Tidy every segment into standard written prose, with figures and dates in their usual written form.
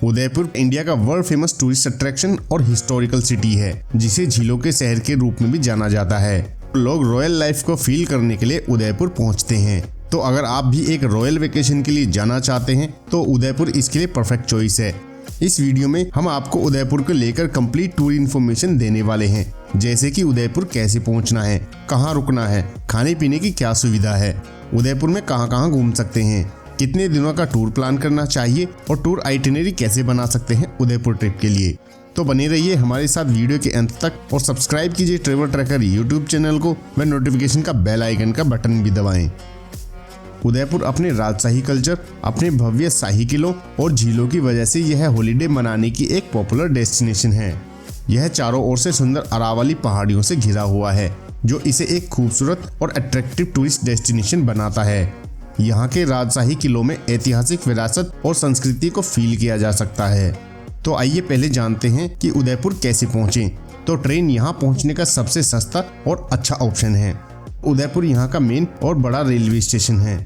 Udaipur India का world famous tourist attraction और historical city है, जिसे झीलों के शहर के रूप में भी जाना जाता है। लोग रॉयल लाइफ को फील करने के लिए उदयपुर पहुंचते हैं। तो अगर आप भी एक रॉयल वेकेशन के लिए जाना चाहते हैं तो उदयपुर इसके लिए परफेक्ट चॉइस है। इस वीडियो में हम आपको उदयपुर को लेकर कंप्लीट टूर इन्फॉर्मेशन देने वाले हैं, जैसे कि उदयपुर कैसे पहुंचना है, कहां रुकना है, खाने पीने की क्या सुविधा है, उदयपुर में कहां घूम सकते हैं, कितने दिनों का टूर प्लान करना चाहिए और टूर आइटिनरी कैसे बना सकते हैं उदयपुर ट्रिप के लिए। तो बने रहिए हमारे साथ वीडियो के अंत तक और सब्सक्राइब कीजिए ट्रैवल ट्रैकर यूट्यूब चैनल को व नोटिफिकेशन का बेल आइकन का बटन भी दबाएं। उदयपुर अपने राजशाही कल्चर, अपने भव्य शाही किलों और झीलों की वजह से यह हॉलीडे मनाने की एक पॉपुलर डेस्टिनेशन है। यह चारों ओर से सुंदर अरावली पहाड़ियों से घिरा हुआ है, जो इसे एक खूबसूरत और अट्रैक्टिव टूरिस्ट डेस्टिनेशन बनाता है। यहाँ के राजशाही किलों में ऐतिहासिक विरासत और संस्कृति को फील किया जा सकता है। तो आइए पहले जानते हैं कि उदयपुर कैसे पहुँचें। तो ट्रेन यहाँ पहुँचने का सबसे सस्ता और अच्छा ऑप्शन है। उदयपुर यहाँ का मेन और बड़ा रेलवे स्टेशन है।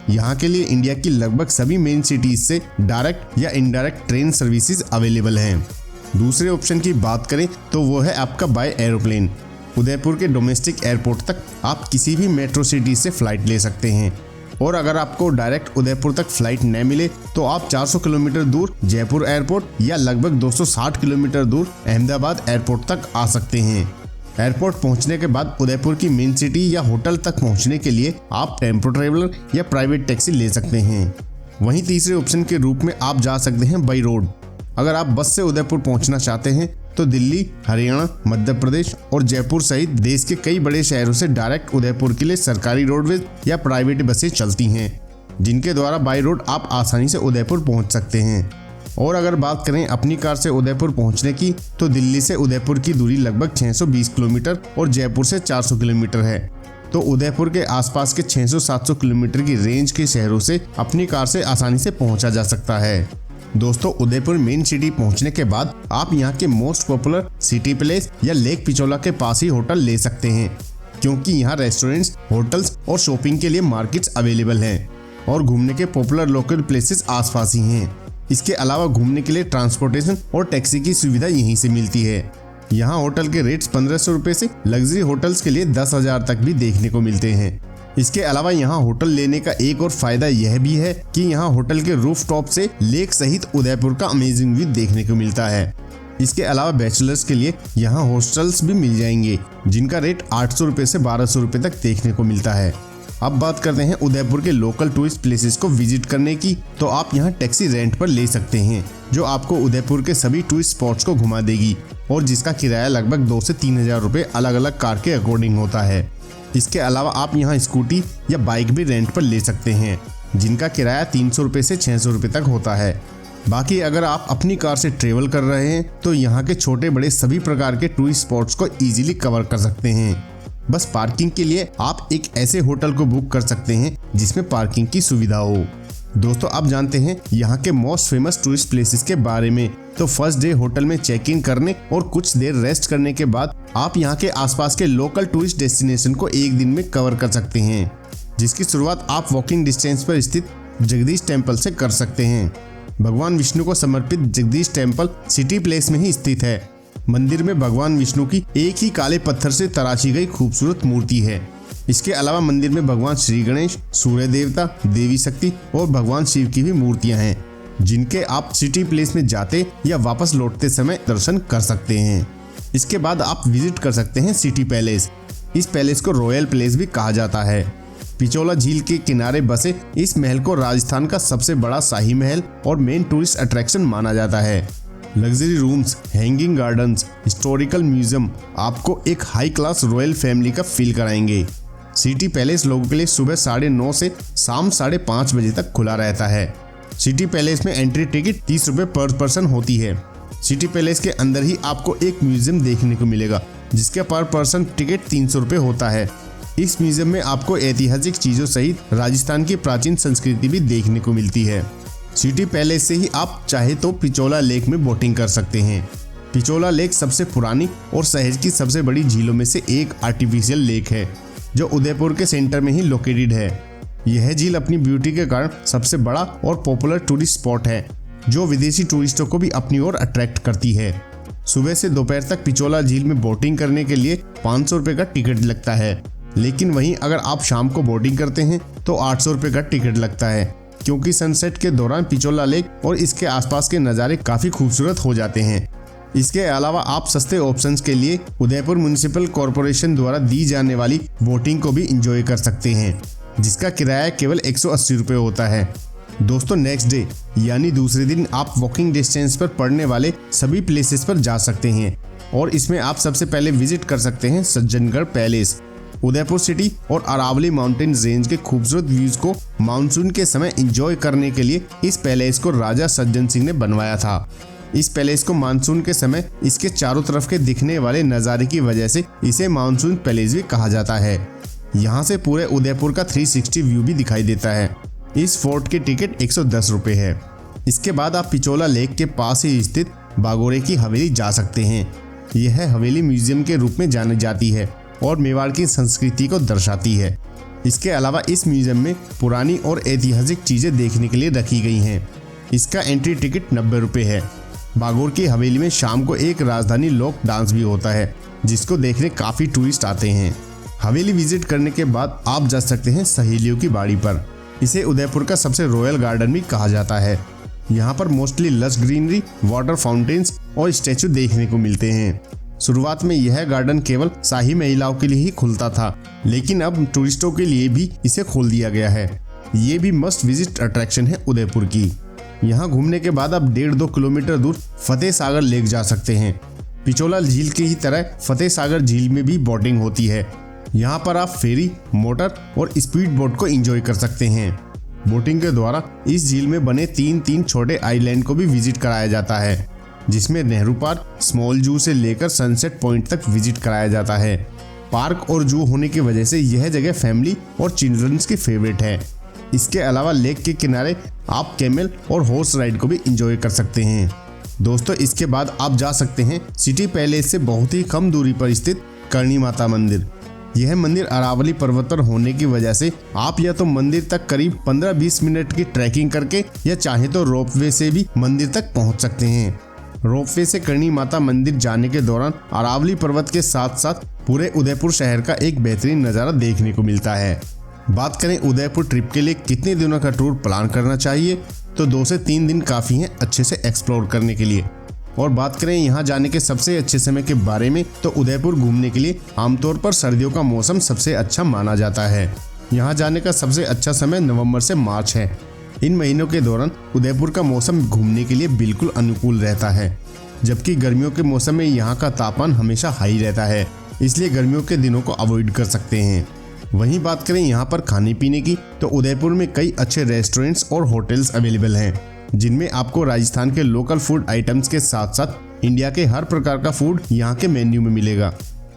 यहाँ के लिए इंडिया की लगभग सभी मेन सिटीज से डायरेक्ट या इनडायरेक्ट ट्रेन सर्विसेज अवेलेबल हैं। दूसरे ऑप्शन की बात करें तो वो है आपका बाय एरोप्लेन। उदयपुर के डोमेस्टिक एयरपोर्ट तक आप किसी भी मेट्रो सिटी से फ्लाइट ले सकते हैं, और अगर आपको डायरेक्ट उदयपुर तक फ्लाइट न मिले तो आप 400 किलोमीटर दूर जयपुर एयरपोर्ट या लगभग 260 किलोमीटर दूर अहमदाबाद एयरपोर्ट तक आ सकते हैं। एयरपोर्ट पहुंचने के बाद उदयपुर की मेन सिटी या होटल तक पहुंचने के लिए आप टेम्पो ट्रेवलर या प्राइवेट टैक्सी ले सकते हैं। वहीं तीसरे ऑप्शन के रूप में आप जा सकते हैं बाई रोड। अगर आप बस से उदयपुर पहुंचना चाहते हैं तो दिल्ली, हरियाणा, मध्य प्रदेश और जयपुर सहित देश के कई बड़े शहरों से डायरेक्ट उदयपुर के लिए सरकारी रोडवेज या प्राइवेट बसें चलती हैं, जिनके द्वारा बाई रोड आप आसानी से उदयपुर पहुंच सकते हैं। और अगर बात करें अपनी कार से उदयपुर पहुंचने की तो दिल्ली से उदयपुर की दूरी लगभग 620 किलोमीटर और जयपुर से 400 किलोमीटर है। तो उदयपुर के आसपास के 600-700 किलोमीटर की रेंज के शहरों से अपनी कार से आसानी से पहुंचा जा सकता है। दोस्तों, उदयपुर मेन सिटी पहुंचने के बाद आप यहां के मोस्ट पॉपुलर सिटी पैलेस या लेक पिचोला के पास ही होटल ले सकते हैं, क्योंकि यहां रेस्टोरेंट्स, होटल्स और शॉपिंग के लिए मार्केट्स अवेलेबल हैं और घूमने के पॉपुलर लोकल प्लेसेस आसपास ही हैं। इसके अलावा घूमने के लिए ट्रांसपोर्टेशन और टैक्सी की सुविधा यहीं से मिलती है। यहाँ होटल के रेट्स 1500 रुपए से लग्जरी होटल्स के लिए 10,000 तक भी देखने को मिलते हैं। इसके अलावा यहाँ होटल लेने का एक और फायदा यह भी है कि यहाँ होटल के रूफ टॉप से लेक सहित उदयपुर का अमेजिंग व्यू देखने को मिलता है। इसके अलावा बैचलर्स के लिए यहाँ हॉस्टल्स भी मिल जाएंगे, जिनका रेट 800 रुपए से 1200 रुपए तक देखने को मिलता है। अब बात करते हैं उदयपुर के लोकल टूरिस्ट प्लेसेस को विजिट करने की। तो आप यहाँ टैक्सी रेंट पर ले सकते हैं, जो आपको उदयपुर के सभी टूरिस्ट स्पॉट्स को घुमा देगी और जिसका किराया लगभग 2 से 3 हजार रुपए अलग अलग कार के अकॉर्डिंग होता है। इसके अलावा आप यहाँ स्कूटी या बाइक भी रेंट पर ले सकते हैं, जिनका किराया 300 रुपए से 600 रुपए तक होता है। बाकी अगर आप अपनी कार से ट्रेवल कर रहे हैं तो यहाँ के छोटे बड़े सभी प्रकार के टूरिस्ट स्पॉट्स को इजीली कवर कर सकते हैं। बस पार्किंग के लिए आप एक ऐसे होटल को बुक कर सकते हैं जिसमें पार्किंग की सुविधा हो। दोस्तों, आप जानते हैं यहाँ के मोस्ट फेमस टूरिस्ट प्लेसेस के बारे में। तो फर्स्ट डे होटल में चेक इन करने और कुछ देर रेस्ट करने के बाद आप यहाँ के आसपास के लोकल टूरिस्ट डेस्टिनेशन को एक दिन में कवर कर सकते हैं, जिसकी शुरुआत आप वॉकिंग डिस्टेंस पर स्थित जगदीश टेम्पल से कर सकते हैं। भगवान विष्णु को समर्पित जगदीश टेम्पल सिटी प्लेस में ही स्थित है। मंदिर में भगवान विष्णु की एक ही काले पत्थर से तराशी गई खूबसूरत मूर्ति है। इसके अलावा मंदिर में भगवान श्री गणेश, सूर्य देवता, देवी शक्ति और भगवान शिव की भी मूर्तियां हैं, जिनके आप सिटी प्लेस में जाते या वापस लौटते समय दर्शन कर सकते हैं। इसके बाद आप विजिट कर सकते हैं सिटी पैलेस। इस पैलेस को रॉयल पैलेस भी कहा जाता है। पिचोला झील के किनारे बसे इस महल को राजस्थान का सबसे बड़ा शाही महल और मेन टूरिस्ट अट्रैक्शन माना जाता है। Luxury rooms, hanging gardens, historical museum आपको एक हाई क्लास रॉयल फैमिली का फील कराएंगे। सिटी पैलेस लोगों के लिए सुबह 9:30 से शाम 5:30 बजे तक खुला रहता है। सिटी पैलेस में एंट्री टिकट 30 रुपए पर पर्सन होती है। सिटी पैलेस के अंदर ही आपको एक म्यूजियम देखने को मिलेगा, जिसके पर पर्सन टिकट 300 रुपए होता है। इस म्यूजियम में आपको ऐतिहासिक चीजों सहित राजस्थान की प्राचीन संस्कृति भी देखने को मिलती है। सिटी पैलेस से ही आप चाहे तो पिचोला लेक में बोटिंग कर सकते हैं। पिचोला लेक सबसे पुरानी और शहर की सबसे बड़ी झीलों में से एक आर्टिफिशियल लेक है, जो उदयपुर के सेंटर में ही लोकेटेड है। यह झील अपनी ब्यूटी के कारण सबसे बड़ा और पॉपुलर टूरिस्ट स्पॉट है जो विदेशी टूरिस्टों को भी अपनी ओर अट्रैक्ट करती है। सुबह से दोपहर तक पिचोला झील में बोटिंग करने के लिए 500 रुपए का टिकट लगता है, लेकिन वहीं अगर आप शाम को बोटिंग करते हैं तो 800 रुपए का टिकट लगता है, क्योंकि सनसेट के दौरान पिचोला लेक और इसके आसपास के नज़ारे काफ़ी खूबसूरत हो जाते हैं। इसके अलावा आप सस्ते ऑप्शंस के लिए उदयपुर म्युनिसिपल कॉरपोरेशन द्वारा दी जाने वाली बोटिंग को भी इंजॉय कर सकते हैं, जिसका किराया केवल 180 रुपये होता है। दोस्तों नेक्स्ट डे यानी दूसरे दिन आप वॉकिंग डिस्टेंस पर पड़ने वाले सभी प्लेसेस पर जा सकते हैं और इसमें आप सबसे पहले विजिट कर सकते हैं सज्जनगढ़ पैलेस। उदयपुर सिटी और अरावली माउंटेन रेंज के खूबसूरत व्यूज को मानसून के समय एंजॉय करने के लिए इस पैलेस को राजा सज्जन सिंह ने बनवाया था। इस पैलेस को मानसून के समय इसके चारों तरफ के दिखने वाले नज़ारे की वजह से इसे मानसून पैलेस भी कहा जाता है। यहाँ से पूरे उदयपुर का 360 व्यू भी दिखाई देता है। इस फोर्ट की टिकट 110 रुपये है। इसके बाद आप पिचोला लेक के पास ही स्थित बागोरे की हवेली जा सकते हैं। यह हवेली म्यूजियम के रूप में जानी जाती है और मेवाड़ की संस्कृति को दर्शाती है। इसके अलावा इस म्यूजियम में पुरानी और ऐतिहासिक चीज़ें देखने के लिए रखी गई हैं। इसका एंट्री टिकट 90 रुपये है। बागोर की हवेली में शाम को एक राजधानी लोक डांस भी होता है, जिसको देखने काफ़ी टूरिस्ट आते हैं। हवेली विजिट करने के बाद आप जा सकते हैं सहेलियों की बाड़ी पर। इसे उदयपुर का सबसे रॉयल गार्डन भी कहा जाता है। यहाँ पर mostly lush greenery, water fountains और स्टैचू देखने को मिलते हैं। शुरुआत में यह गार्डन केवल शाही महिलाओं के लिए ही खुलता था, लेकिन अब टूरिस्टों के लिए भी इसे खोल दिया गया है। ये भी मस्ट विजिट अट्रैक्शन है उदयपुर की। यहाँ घूमने के बाद आप 1.5-2 किलोमीटर दूर फतेह सागर लेक जा सकते हैं। पिचोला झील की ही तरह फतेह सागर झील में भी बोटिंग होती है। यहाँ पर आप फेरी, मोटर और स्पीड बोट को एंजॉय कर सकते हैं। बोटिंग के द्वारा इस झील में बने 3 छोटे आइलैंड को भी विजिट कराया जाता है, जिसमें नेहरू पार्क, स्मॉल जू से लेकर सनसेट पॉइंट तक विजिट कराया जाता है। पार्क और जू होने की वजह से यह जगह फैमिली और चिल्ड्रंस की फेवरेट है। इसके अलावा लेक के किनारे आप कैमल और हॉर्स राइड को भी एंजॉय कर सकते हैं। दोस्तों इसके बाद आप जा सकते हैं सिटी पैलेस से बहुत ही कम दूरी पर स्थित करणी माता मंदिर। यह मंदिर अरावली पर्वत पर होने की वजह से आप या तो मंदिर तक करीब 15-20 मिनट की ट्रैकिंग करके या चाहे तो रोपवे से भी मंदिर तक पहुंच सकते हैं। रोपवे से करणी माता मंदिर जाने के दौरान अरावली पर्वत के साथ साथ पूरे उदयपुर शहर का एक बेहतरीन नज़ारा देखने को मिलता है। बात करें उदयपुर ट्रिप के लिए कितने दिनों का टूर प्लान करना चाहिए, तो 2 से 3 दिन काफ़ी हैं अच्छे से एक्सप्लोर करने के लिए। और बात करें यहाँ जाने के सबसे अच्छे समय के बारे में, तो उदयपुर घूमने के लिए आमतौर पर सर्दियों का मौसम सबसे अच्छा माना जाता है। यहाँ जाने का सबसे अच्छा समय नवंबर से मार्च है। इन महीनों के दौरान उदयपुर का मौसम घूमने के लिए बिल्कुल अनुकूल रहता है, जबकि गर्मियों के मौसम में यहाँ का तापमान हमेशा हाई रहता है, इसलिए गर्मियों के दिनों को अवॉइड कर सकते हैं। वहीं बात करें यहाँ पर खाने पीने की, तो उदयपुर में कई अच्छे रेस्टोरेंट्स और होटल्स अवेलेबल हैं, जिनमें आपको राजस्थान के लोकल फूड आइटम्स के साथ साथ इंडिया के हर प्रकार का फूड यहाँ के मेन्यू में मिलेगा।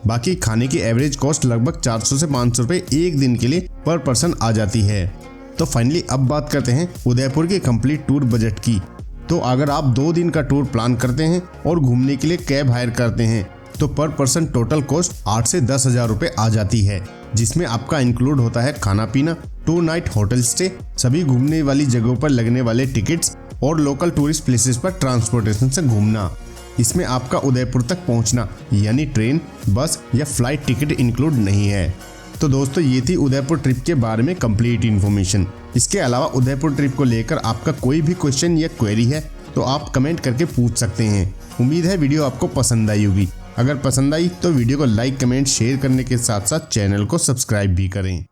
बाकी खाने की एवरेज कॉस्ट लगभग 400 से 500 रुपये एक दिन के लिए पर पर्सन आ जाती है। तो फाइनली अब बात करते हैं उदयपुर के कंप्लीट टूर बजट की। तो अगर आप 2 दिन का टूर प्लान करते हैं और घूमने के लिए कैब हायर करते हैं, तो पर पर्सन टोटल कॉस्ट 8 से 10 हज़ार रुपये आ जाती है, जिसमें आपका इंक्लूड होता है खाना पीना, 2 नाइट होटल स्टे, सभी घूमने वाली जगहों पर लगने वाले टिकट्स और लोकल टूरिस्ट प्लेसेस पर ट्रांसपोर्टेशन से घूमना। इसमें आपका उदयपुर तक पहुंचना यानी ट्रेन, बस या फ्लाइट टिकट इंक्लूड नहीं है। तो दोस्तों ये थी उदयपुर ट्रिप के बारे में कंप्लीट इन्फॉर्मेशन। इसके अलावा उदयपुर ट्रिप को लेकर आपका कोई भी क्वेश्चन या क्वेरी है तो आप कमेंट करके पूछ सकते हैं। उम्मीद है वीडियो आपको पसंद आई होगी। अगर पसंद आई तो वीडियो को लाइक, कमेंट, शेयर करने के साथ साथ चैनल को सब्सक्राइब भी करें।